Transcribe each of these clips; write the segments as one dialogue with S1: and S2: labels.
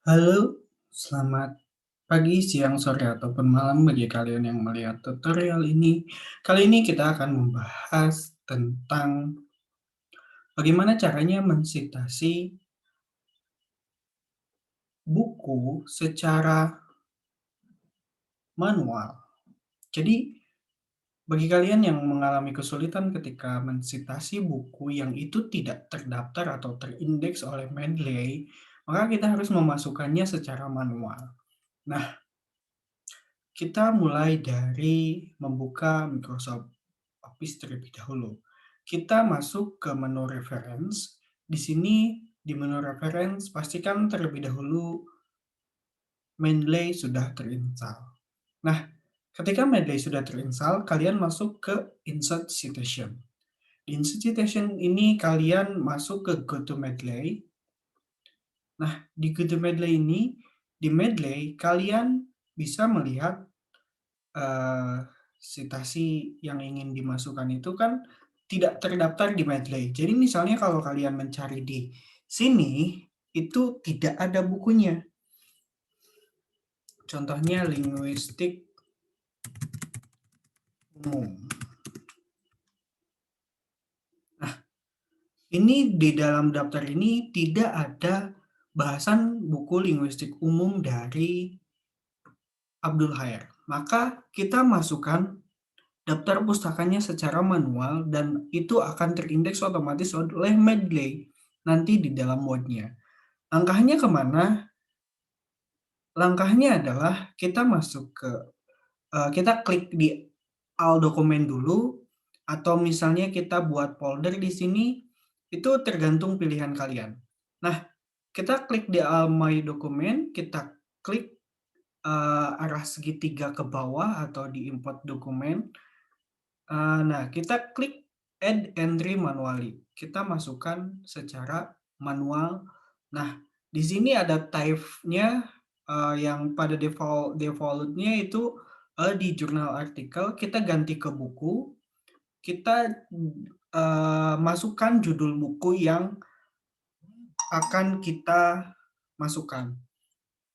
S1: Halo, selamat pagi, siang, sore, ataupun malam bagi kalian yang melihat tutorial ini. Kali ini kita akan membahas tentang bagaimana caranya mensitasi buku secara manual. Jadi, bagi kalian yang mengalami kesulitan ketika mensitasi buku yang itu tidak terdaftar atau terindeks oleh Mendeley, maka kita harus memasukkannya secara manual. Nah, kita mulai dari membuka Microsoft Office terlebih dahulu. Kita masuk ke menu reference. Di sini di menu reference pastikan terlebih dahulu Mendeley sudah terinstall. Nah, ketika Mendeley sudah terinstall, kalian masuk ke Insert Citation. Di Insert Citation ini kalian masuk ke Go to Mendeley. Nah, di Go to Mendeley ini, di Mendeley kalian bisa melihat citasi yang ingin dimasukkan itu kan tidak terdaftar di Mendeley. Jadi misalnya kalau kalian mencari di sini, itu tidak ada bukunya. Contohnya linguistik umum. Nah, ini di dalam daftar ini tidak ada bahasan buku linguistik umum dari Abdul Khair. Maka kita masukkan daftar pustakanya secara manual dan itu akan terindeks otomatis oleh Mendeley nanti di dalam word-nya. Langkahnya kemana? Langkahnya adalah kita masuk ke, kita klik di all dokumen dulu, atau misalnya kita buat folder di sini, itu tergantung pilihan kalian. Nah, kita klik di all my dokumen, kita klik arah segitiga ke bawah atau di import dokumen. Nah, kita klik add entry manually. Kita masukkan secara manual. Nah, di sini ada type-nya yang pada default-nya itu di jurnal artikel, kita ganti ke buku, kita masukkan judul buku yang akan kita masukkan.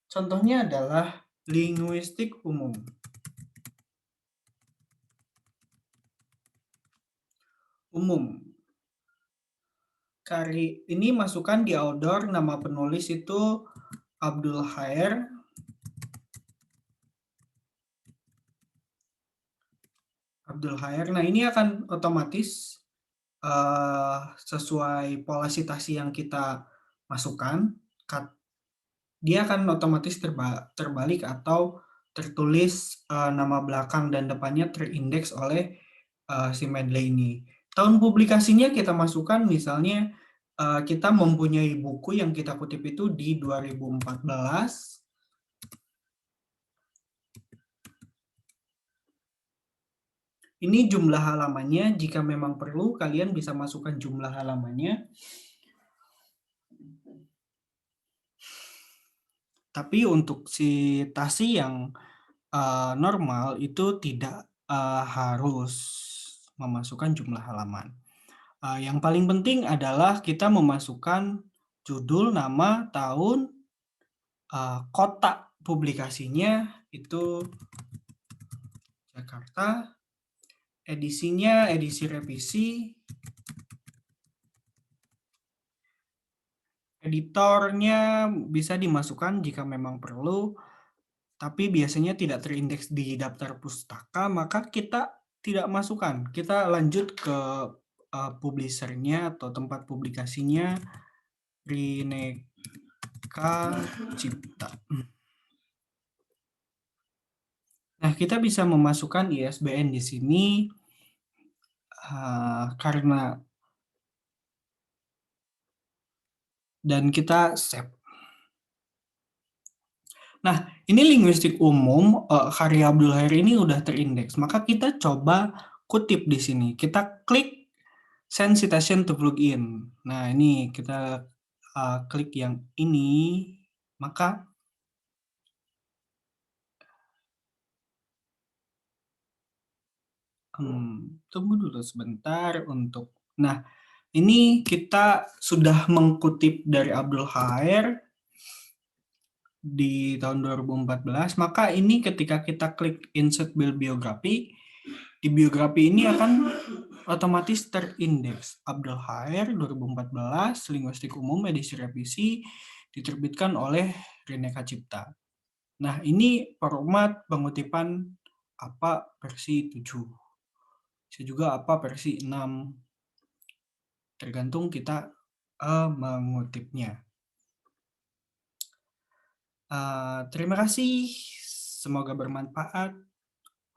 S1: Contohnya adalah linguistik umum. Ini masukkan di outdoor, nama penulis itu Abdul Khair. Nah, ini akan otomatis sesuai pola citasi yang kita masukkan, dia akan otomatis terbalik atau tertulis nama belakang dan depannya terindeks oleh si Mendeley ini. Tahun publikasinya kita masukkan, misalnya kita mempunyai buku yang kita kutip itu di 2014. Ini jumlah halamannya, jika memang perlu kalian bisa masukkan jumlah halamannya. Tapi untuk citasi yang normal itu tidak harus memasukkan jumlah halaman. Yang paling penting adalah kita memasukkan judul, nama, tahun, kota publikasinya itu Jakarta, edisinya edisi revisi, editornya bisa dimasukkan jika memang perlu, tapi biasanya tidak terindeks di daftar pustaka, maka kita tidak masukkan. Kita lanjut ke publishernya atau tempat publikasinya, Bhinneka Cipta. Nah, kita bisa memasukkan ISBN di sini karena dan kita save. Nah, ini linguistik umum karya Abdul Khair ini udah terindeks. Maka kita coba kutip di sini. Kita klik send citation to plugin. Nah, ini kita klik yang ini, maka tunggu dulu sebentar untuk. Nah, ini kita sudah mengkutip dari Abdul Khair. di tahun 2014, maka ini ketika kita klik insert bibliografi, di biografi ini akan otomatis terindeks. Abdul Khair 2014, Linguistik Umum edisi revisi, diterbitkan oleh Rineka Cipta. Nah, ini format pengutipan apa versi 7. Bisa juga apa versi 6. Tergantung kita mengutipnya. Terima kasih. Semoga bermanfaat.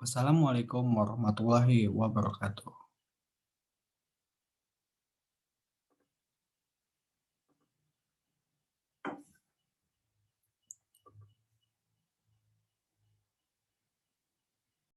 S1: Wassalamualaikum warahmatullahi wabarakatuh.